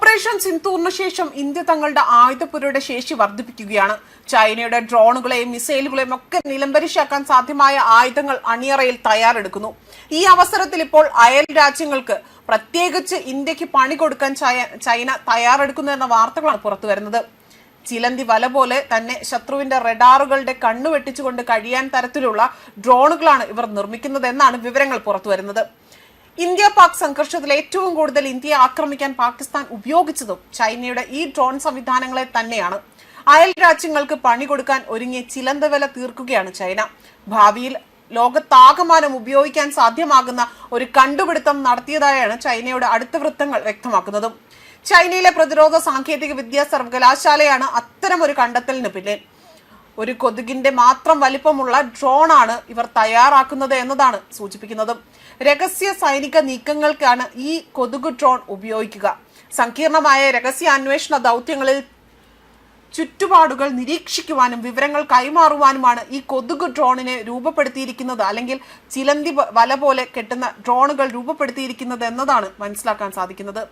Operation സിന്ദൂറിന് ശേഷം India തങ്ങളുടെ ആയുധപ്പുരയുടെ ശേഷി വർദ്ധിപ്പിക്കുകയാണ്. ചൈനയുടെ ഡ്രോണുകളെയും മിസൈലുകളെയും ഒക്കെ നിലംപരിശാക്കാൻ സാധ്യമായ ആയുധങ്ങൾ അണിയറയിൽ തയ്യാറെടുക്കുന്നു. ഈ അവസരത്തിൽ ഇപ്പോൾ അയൽ രാജ്യങ്ങൾക്ക്, പ്രത്യേകിച്ച് ഇന്ത്യക്ക് പണി കൊടുക്കാൻ ചൈന തയ്യാറെടുക്കുന്നു എന്ന വാർത്തകളാണ് പുറത്തുവരുന്നത്. ചിലന്തി വല പോലെ തന്നെ ശത്രുവിന്റെ റഡാറുകളുടെ കണ്ണു വെട്ടിച്ചുകൊണ്ട് കഴിയാൻ തരത്തിലുള്ള ഡ്രോണുകളാണ് ഇവർ നിർമ്മിക്കുന്നതെന്നാണ് വിവരങ്ങൾ പുറത്തുവരുന്നത്. ഇന്ത്യ പാക് സംഘർഷത്തിൽ ഏറ്റവും കൂടുതൽ ഇന്ത്യയെ ആക്രമിക്കാൻ പാകിസ്ഥാൻ ഉപയോഗിച്ചതും ചൈനയുടെ ഈ ഡ്രോൺ സംവിധാനങ്ങളെ തന്നെയാണ്. അയൽ രാജ്യങ്ങൾക്ക് പണി കൊടുക്കാൻ ഒരുങ്ങിയ ചിലന്തവല തീർക്കുകയാണ് ചൈന. ഭാവിയിൽ ലോകത്താകമാനം ഉപയോഗിക്കാൻ സാധ്യമാകുന്ന ഒരു കണ്ടുപിടുത്തം നടത്തിയതായാണ് ചൈനയുടെ അടുത്ത വൃത്തങ്ങൾ വ്യക്തമാക്കുന്നതും. ചൈനയിലെ പ്രതിരോധ സാങ്കേതിക വിദ്യാ സർവകലാശാലയാണ് അത്തരം ഒരു കണ്ടെത്തലിന് പിന്നിൽ. ഒരു കൊതുകിന്റെ മാത്രം വലിപ്പമുള്ള ഡ്രോണാണ് ഇവർ തയ്യാറാക്കുന്നത് എന്നതാണ് സൂചിപ്പിക്കുന്നത്. രഹസ്യ സൈനിക നീക്കങ്ങൾക്കാണ് ഈ കൊതുക് ഡ്രോൺ ഉപയോഗിക്കുക. സങ്കീർണമായ രഹസ്യ അന്വേഷണ ദൗത്യങ്ങളിൽ ചുറ്റുപാടുകൾ നിരീക്ഷിക്കുവാനും വിവരങ്ങൾ കൈമാറുവാനുമാണ് ഈ കൊതുക് ഡ്രോണിനെ രൂപപ്പെടുത്തിയിരിക്കുന്നത്, അല്ലെങ്കിൽ ചിലന്തി വല പോലെ കെട്ടുന്ന ഡ്രോണുകൾ രൂപപ്പെടുത്തിയിരിക്കുന്നത് എന്നതാണ് മനസ്സിലാക്കാൻ സാധിക്കുന്നത്.